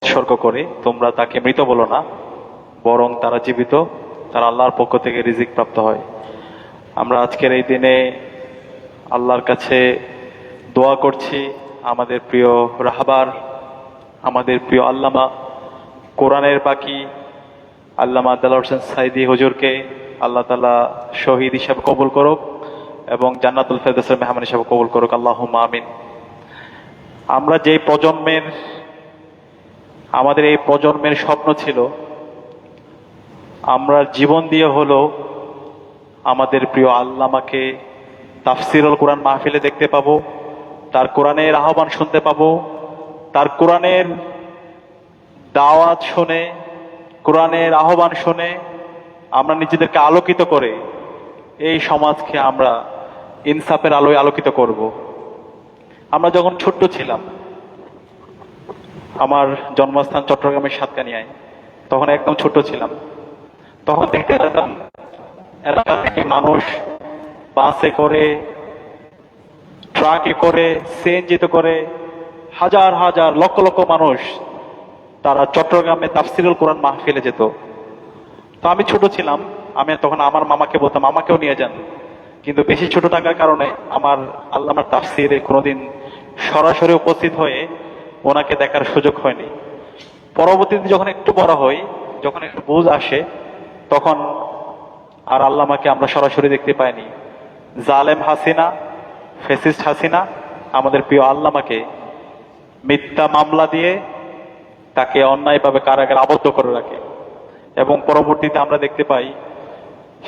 উৎসর্গ করে তোমরা তাকে মৃত বলো না, বরং তারা জীবিত, তারা আল্লাহর পক্ষ থেকে রিজিক প্রাপ্ত হয়। আমরা আজকের এই দিনে আল্লাহর কাছে দোয়া করছি আমাদের প্রিয় রাহবার, আমাদের প্রিয় আল্লামা কোরআনের বাকি আল্লামা দেলোয়ার হোসেন সাঈদী হুজুরকে আল্লাহ তাআলা শহীদ হিসাবে কবুল করুক এবং জান্নাতুল ফেরদৌসের মেহমান হিসাবে কবুল করুক, আল্লাহুম্মা আমিন। আমরা যেই প্রজন্মের, আমাদের এই প্রজন্মের স্বপ্ন ছিল আমরা জীবন দিয়ে হলো আমাদের প্রিয় আল্লামাকে তাফসিরুল কোরআন মাহফিলে দেখতে পাবো, তার কোরআনের আহ্বান শুনতে পাবো, তার কোরআনের দাওয়াত শুনে, কোরআনের আহ্বান শুনে আমরা নিজেদেরকে আলোকিত করে এই সমাজকে আমরা ইনসাফের আলোয় আলোকিত করব। আমরা যখন ছোট্ট ছিলাম, আমার জন্মস্থান চট্টগ্রামের সাতকানিয়ায়, তখন একদম ছোট ছিলাম, তখন দেখতে পেতাম এলাকা থেকে মানুষ বাসে করে, ট্রাকে করে, সিএনজিতে করে হাজার হাজার লক্ষ লক্ষ মানুষ তারা চট্টগ্রামে তাফসিরুল কোরআন মাহফিলে যেত। তো আমি ছোট ছিলাম, আমি তখন আমার মামাকে বলতাম আমাকেও নিয়ে যান, কিন্তু বেশি ছোট থাকার কারণে আমার আল্লামার তাফসিরে কোনোদিন সরাসরি উপস্থিত হয়ে ওনাকে দেখার সুযোগ হয়নি। পরবর্তীতে যখন একটু বড় হই, যখন একটু বুঝ আসে, তখন আর আল্লামাকে আমরা সরাসরি দেখতে পাইনি। জালেম হাসিনা, ফ্যাসিস্ট হাসিনা আমাদের প্রিয় আল্লামাকে মিথ্যা মামলা দিয়ে তাকে অন্যায়ভাবে কারাগারে আবদ্ধ করে রাখে এবং পরবর্তীতে আমরা দেখতে পাই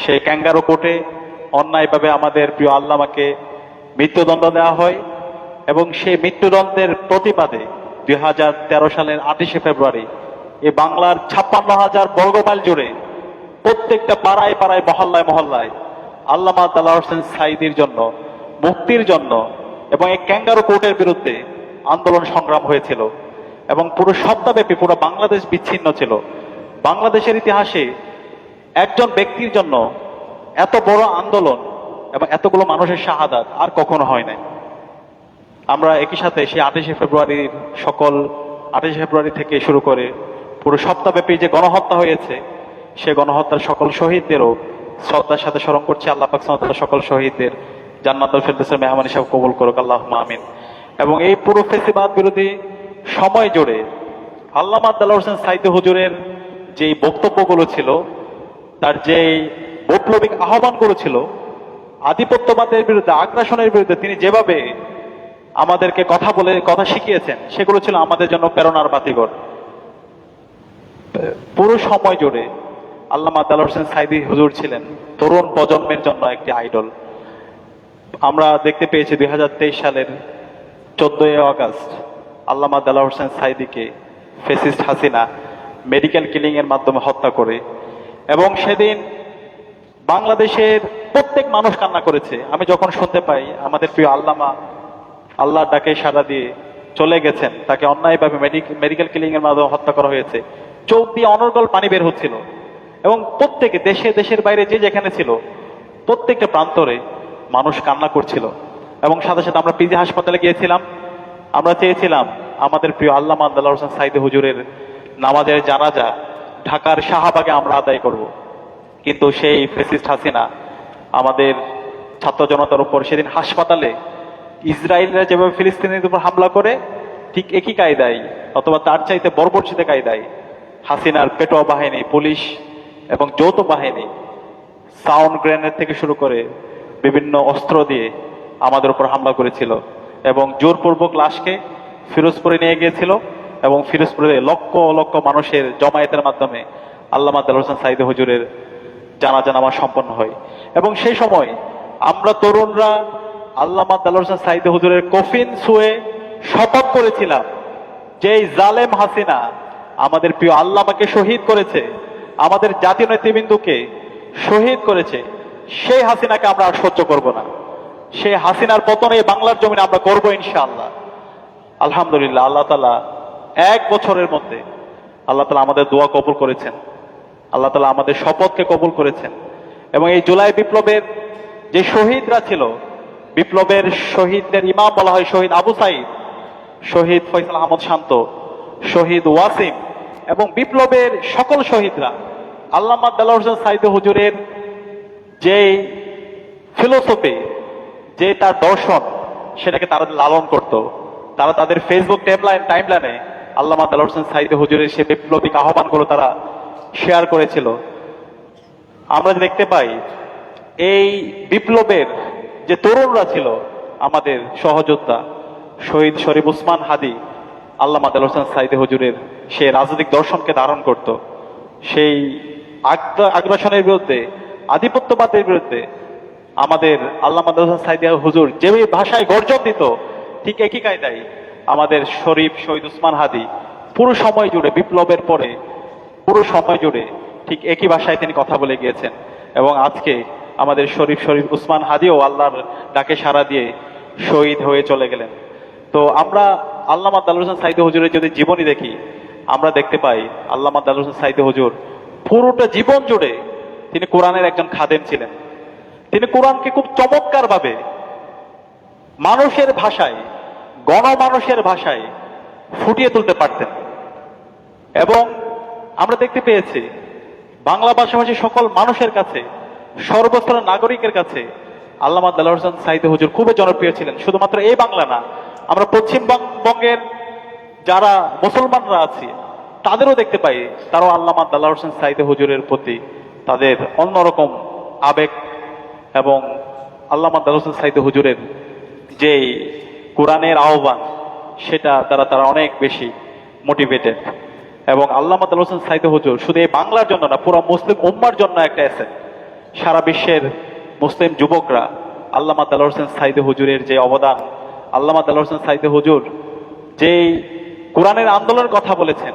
সেই ক্যাঙ্গারু কোর্টে অন্যায়ভাবে আমাদের প্রিয় আল্লামাকে মৃত্যুদণ্ড দেওয়া হয় এবং সেই মৃত্যুদণ্ডের প্রতিবাদে 2013 সালের 28শে ফেব্রুয়ারি এই বাংলার 56,000 বর্গমাইল জুড়ে প্রত্যেকটা পাড়ায় পাড়ায়, মহল্লায় মহল্লায় আল্লামা দেলোয়ার হোসেন সাঈদীর জন্য, মুক্তির জন্য এবং এই ক্যাঙ্গারু কোর্টের বিরুদ্ধে আন্দোলন সংগ্রাম হয়েছিল এবং পুরো সপ্তাহব্যাপী পুরো বাংলাদেশ বিচ্ছিন্ন ছিল। বাংলাদেশের ইতিহাসে একজন ব্যক্তির জন্য এত বড় আন্দোলন এবং এতগুলো মানুষের শাহাদাত আর কখনো হয় নাই। আমরা একই সাথে সেই 28শে ফেব্রুয়ারি থেকে শুরু করে পুরো সপ্তাহব্যাপী যে গণহত্যা হয়েছে, সে গণহত্যার সকল শহীদদেরও শ্রদ্ধার সাথে স্মরণ করছি। আল্লাহ পাক সুবহানাহু ওয়া তাআলা সকল শহীদদের জান্নাতুল ফেরদৌসের মেহমান হিসেবে কবুল করুক, আল্লাহুম্মা আমিন। এবং এই পুরো ফেসিবাদ বিরোধী সময় জুড়ে আল্লামা দেলোয়ার হোসেন সাঈদী হুজুরের যে বক্তব্যগুলো ছিল, তার যে বৈপ্লবিক আহ্বানগুলো ছিল, আধিপত্যবাদের বিরুদ্ধে, আগ্রাসনের বিরুদ্ধে তিনি যেভাবে আমাদেরকে কথা শিখিয়েছেন, সেগুলো ছিল আমাদের জন্য প্রেরণার বাতিঘর। পুরো সময় জুড়ে আল্লামা দেলোয়ার হোসেন সাঈদী হুজুর ছিলেন তরুণ প্রজন্মের জন্য একটি আইডল। আমরা দেখতে পেয়েছি 2023 সালের 14ই আগস্ট আল্লামা দেলোয়ার হোসেন সাঈদীকে ফ্যাসিস্ট হাসিনা মেডিকেল কিলিং এর মাধ্যমে হত্যা করে, এবং সেদিন বাংলাদেশের প্রত্যেক মানুষ কান্না করেছে। আমি যখন শুনতে পাই আমাদের প্রিয় আল্লামা আল্লাহর ডাকে সাড়া দিয়ে চলে গেছেন, তাকে অন্যায়ভাবে মেডিকেল কিলিং এর মাধ্যমে হত্যা করা হয়েছে, চোখ দিয়ে অনর্গল পানি বের হচ্ছিল এবং প্রত্যেকে দেশের বাইরে যে যেখানে ছিল প্রত্যেকটা প্রান্তরে মানুষ কান্না করছিল। এবং সাথে সাথে আমরা পিজি হাসপাতালে গিয়েছিলাম, আমরা চেয়েছিলাম আমাদের প্রিয় আল্লামা দেলোয়ার হোসেন সাঈদী হুজুরের নামাজের জানাজা ঢাকার শাহবাগে আমরা আদায় করব, কিন্তু সেই ফ্যাসিস্ট হাসিনা আমাদের ছাত্র জনতার উপর সেদিন হাসপাতালে ইসরায়েলরা যেভাবে ফিলিস্তিনিদের উপর হামলা করে, ঠিক একই কায়দায় অথবা তার চাইতে বর্বরচিত কায়দায় হাসিনার পেটোয়া বাহিনী, পুলিশ এবং যৌথ বাহিনী সাউন্ড গ্রেনেড থেকে শুরু করে বিভিন্ন অস্ত্র দিয়ে আমাদের উপর হামলা করেছিল এবং জোরপূর্বক লাশকে ফিরোজপুরে নিয়ে গিয়েছিল এবং ফিরোজপুরে লক্ষ লক্ষ মানুষের জমায়েতের মাধ্যমে আল্লামা দেলোয়ার হোসেন সাঈদী হুজুরের জানাজা নামাজ সম্পন্ন হয়। এবং সেই সময় আমরা তরুণরা আল্লামা দেলোয়ার হোসেন সাঈদী হুজুরের কফিন ছুঁয়ে শপথ করেছিলাম যে এই জালেম হাসিনা আমাদের প্রিয় আল্লামাকে শহীদ করেছে, আমাদের জাতীয় নেতৃবৃন্দকে শহীদ করেছে, সেই হাসিনাকে আমরা আর সহ্য করব না। সেই হাসিনার পতনে বাংলার জমিনে আমরা করবো ইনশাআল্লাহ। আলহামদুলিল্লাহ, আল্লাহ তাআলা 1 বছরের মধ্যে আল্লাহ তাআলা আমাদের দোয়া কবুল করেছেন, আল্লাহ তাআলা আমাদের শপথকে কবুল করেছেন। এবং এই জুলাই বিপ্লবের যে শহীদরা ছিল, বিপ্লবের শহীদদের ইমাম বলা হয় শহীদ আবু সাঈদ, শহীদ ফয়সাল আহমদ শান্ত, শহীদ ওয়াসিম এবং বিপ্লবের সকল শহীদরা আল্লামা দেলোয়ার হোসেন সাঈদী হুজুরের যে ফিলোসফি, যে তার দর্শন, সেটাকে তারা লালন করত। তারা তাদের ফেসবুক টাইমলাইনে আল্লামা দেলোয়ার হোসেন সাঈদী হুজুরের সে বিপ্লবিক আহ্বানগুলো তারা শেয়ার করেছিল। আমরা দেখতে পাই এই বিপ্লবের যে তরুণরা ছিল, আমাদের সহযোদ্ধা শহীদ শরীফ উসমান হাদি আল্লামা দেলোয়ার হোসেন সাঈদী হুজুরের সে রাজনৈতিক দর্শনকে ধারণ করত। সেই আগ্রাসনের বিরুদ্ধে, আধিপত্যবাদের বিরুদ্ধে আমাদের আল্লামা দেলোয়ার হোসেন সাঈদী হুজুর যে ভাষায় গর্জন দিত, ঠিক একই কায়দায় আমাদের শরীফ শহীদ উসমান হাদি পুরো সময় জুড়ে, বিপ্লবের পরে পুরো সময় জুড়ে ঠিক একই ভাষায় তিনি কথা বলে গিয়েছেন। এবং আজকে আমাদের শরীফ উসমান হাদিও আল্লাহর ডাকে সাড়া দিয়ে শহীদ হয়ে চলে গেলেন। তো আমরা আল্লামা দেলোয়ার হোসেন সাঈদী হুজুরের যদি জীবনী দেখি, আমরা দেখতে পাই আল্লামা দেলোয়ার হোসেন সাঈদী হুজুর পুরোটা জীবন জুড়ে তিনি কোরআনের একজন খাদেম ছিলেন। তিনি কোরআনকে খুব চমৎকার ভাবে মানুষের ভাষায়, গণমানুষের ভাষায় ফুটিয়ে তুলতে পারতেন। এবং আমরা দেখতে পেয়েছি বাংলা ভাষাভাষী সকল মানুষের কাছে, সর্বস্তরের নাগরিকের কাছে আল্লামা দেলোয়ার হোসেন সাঈদী হুজুর খুবই জনপ্রিয় ছিলেন। শুধুমাত্র এই বাংলা না, আমরা পশ্চিমবঙ্গের যারা মুসলমানরা আছি তাদেরও দেখতে পাই, তারাও আল্লামা দেলোয়ার হোসেন সাঈদী হুজুরের প্রতি তাদের অন্যরকম আবেগ এবং আল্লামা দেলোয়ার হোসেন সাঈদী হুজুরের যে কোরআনের আহ্বান, সেটা দ্বারা তারা অনেক বেশি মোটিভেটেড। এবং আল্লামা দেলোয়ার হোসেন সাঈদী হুজুর শুধু এই বাংলার জন্য না, পুরো মুসলিম উম্মার জন্য একটা অ্যাসেট। সারা বিশ্বের মুসলিম যুবকরা আল্লামা দেলোয়ার হোসেন সাঈদী হুজুরের যে অবদান, আল্লামা দেলোয়ার হোসেন সাঈদী হুজুর যেই কোরআনের আন্দোলনের কথা বলেছেন,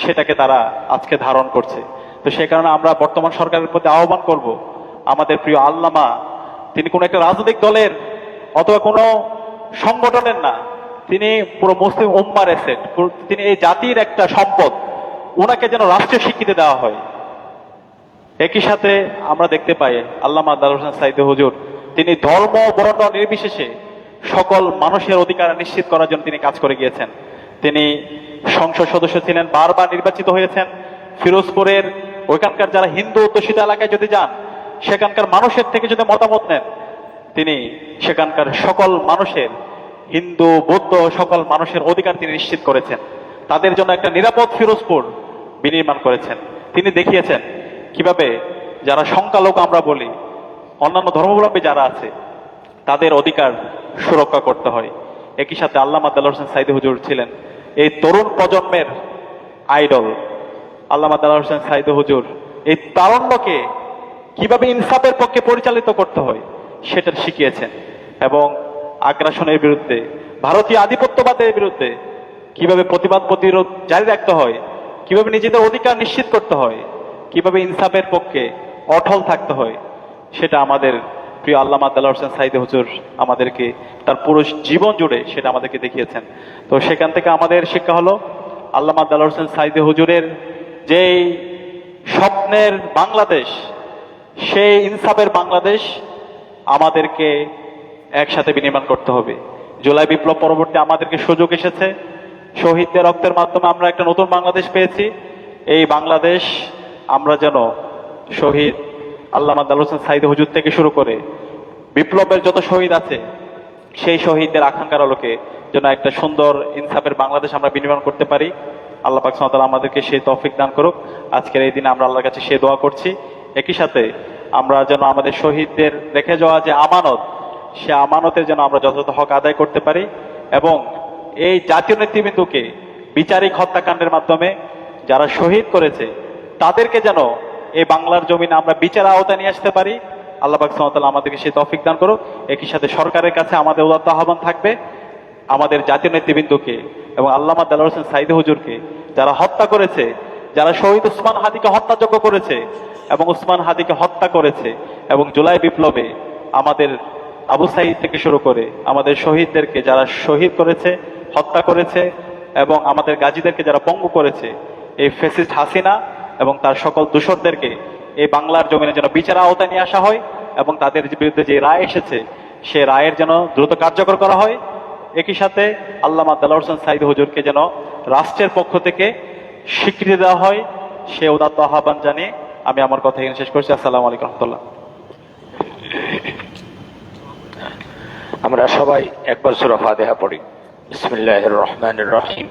সেটাকে তারা আজকে ধারণ করছে। তো সেই কারণে আমরা বর্তমান সরকারের প্রতি আহ্বান করব, আমাদের প্রিয় আল্লামা, তিনি কোনো একটা রাজনৈতিক দলের অথবা কোনো সংগঠনের না, তিনি পুরো মুসলিম উম্মার অ্যাসেট, তিনি এই জাতির একটা সম্পদ। ওনাকে যেন রাষ্ট্রীয় স্বীকৃতি দেওয়া হয়। একই সাথে আমরা দেখতে পাই আল্লামা দেলোয়ার হোসেন সাঈদী হুজুর তিনি ধর্ম বর্ণ নির্বিশেষে সকল মানুষের অধিকার নিশ্চিত করার জন্য তিনি কাজ করে গিয়েছেন। তিনি সংসদ সদস্য ছিলেন, বারবার নির্বাচিত হয়েছেন। ফিরোজপুরের ওইখানকার যারা হিন্দু অধ্যুষিত এলাকায় যদি যান, সেখানকার মানুষের থেকে যদি মতামত নেন, তিনি সেখানকার সকল মানুষের, হিন্দু বৌদ্ধ সকল মানুষের অধিকার তিনি নিশ্চিত করেছেন। তাদের জন্য একটা নিরাপদ ফিরোজপুর বিনির্মাণ করেছেন। তিনি দেখিয়েছেন কিভাবে যারা সংখ্যালঘু আমরা বলি, অন্যান্য ধর্মাবলম্বী যারা আছে, তাদের অধিকার সুরক্ষা করতে হয়। একই সাথে আল্লামা দেলোয়ার হোসেন সাঈদী হুজুর ছিলেন এই তরুণ প্রজন্মের আইডল। আল্লামা দেলোয়ার হোসেন সাঈদী হুজুর এই তারুণ্যকে কিভাবে ইনসাফের পক্ষে পরিচালিত করতে হয় সেটা শিখিয়েছেন। এবং আগ্রাসনের বিরুদ্ধে, ভারতীয় আধিপত্যবাদের বিরুদ্ধে কিভাবে প্রতিবাদ প্রতিরোধ জারি রাখতে হয়, কিভাবে নিজেদের অধিকার নিশ্চিত করতে হয়, কিভাবে ইনসাফের পক্ষে অটল থাকতে হয়, সেটা আমাদের প্রিয় আল্লামা দেলোয়ার হোসেন সাঈদী হুজুর আমাদেরকে তার পুরো জীবন জুড়ে সেটা আমাদেরকে দেখিয়েছেন। তো সেখান থেকে আমাদের শিক্ষা হলো, আল্লামা দেলোয়ার হোসেন সাঈদী হুজুরের যেই স্বপ্নের বাংলাদেশ, সেই ইনসাফের বাংলাদেশ আমাদেরকে একসাথে বিনির্মাণ করতে হবে। জুলাই বিপ্লব পরবর্তী আমাদেরকে সুযোগ এসেছে, শহীদদের রক্তের মাধ্যমে আমরা একটা নতুন বাংলাদেশ পেয়েছি। এই বাংলাদেশ আমরা যেন শহীদ আল্লামা দেলোয়ার হোসেন সাঈদী হুজুর থেকে শুরু করে বিপ্লবের যত শহীদ আছে, সেই শহীদদের আকাঙ্ক্ষার আলোকে যেন একটা সুন্দর ইনসাফের বাংলাদেশ আমরা বিনির্মাণ করতে পারি। আল্লাহ পাক সুবহানাহু ওয়া তাআলা আমাদেরকে সেই তৌফিক দান করুক। আজকের এই দিনে আমরা আল্লাহর কাছে সেই দোয়া করছি। একই সাথে আমরা যেন আমাদের শহীদদের রেখে যাওয়া যে আমানত, সে আমানতের যেন আমরা যথাযথ হক আদায় করতে পারি এবং এই জাতীয় নেতৃবৃন্দকে বিচারিক হত্যাকাণ্ডের মাধ্যমে যারা শহীদ করেছে তাদেরকে যেন এই বাংলার জমিনে আমরা বিচার আওতায় নিয়ে আসতে পারি। আল্লাহ পাক সুবহানাহু ওয়া তাআলা আমাদেরকে সেই তৌফিক দান করুক। একই সাথে সরকারের কাছে আমাদের উদাত্ত আহ্বান থাকবে, আমাদের জাতীয় নেতৃবৃন্দকে এবং আল্লামা দেলোয়ার হোসেন সাঈদী হুজুরকে যারা হত্যা করেছে, যারা শহীদ উসমান হাদিকে হত্যাযজ্ঞ করেছে এবং উসমান হাদিকে হত্যা করেছে, এবং জুলাই বিপ্লবে আমাদের আবু সাঈদ থেকে শুরু করে আমাদের শহীদদেরকে যারা শহীদ করেছে, হত্যা করেছে এবং আমাদের গাজীদেরকে যারা পঙ্গু করেছে, এই ফ্যাসিস্ট হাসিনা এবং তার সকল দূষরদেরকে এই বাংলার জমিনে যেন বিচার আওতায় নিয়ে আসা হয় এবং তাদের বিরুদ্ধে যে রায় এসেছে সে রায়ের যেন দ্রুত কার্যকর করা হয়। একই সাথে আল্লামা দেলোয়ার হোসেন সাঈদী হুজুরকে যেন রাষ্ট্রের পক্ষ থেকে স্বীকৃতি দেওয়া হয়, সে উদাত্ত আহ্বান জানিয়ে আমি আমার কথা এখানে শেষ করছি। আসসালামু আলাইকুম রহমতুল্লাহ। আমরা সবাই একবার সূরা ফাতিহা পড়ি। বিসমিল্লাহির রহমানির রহিম।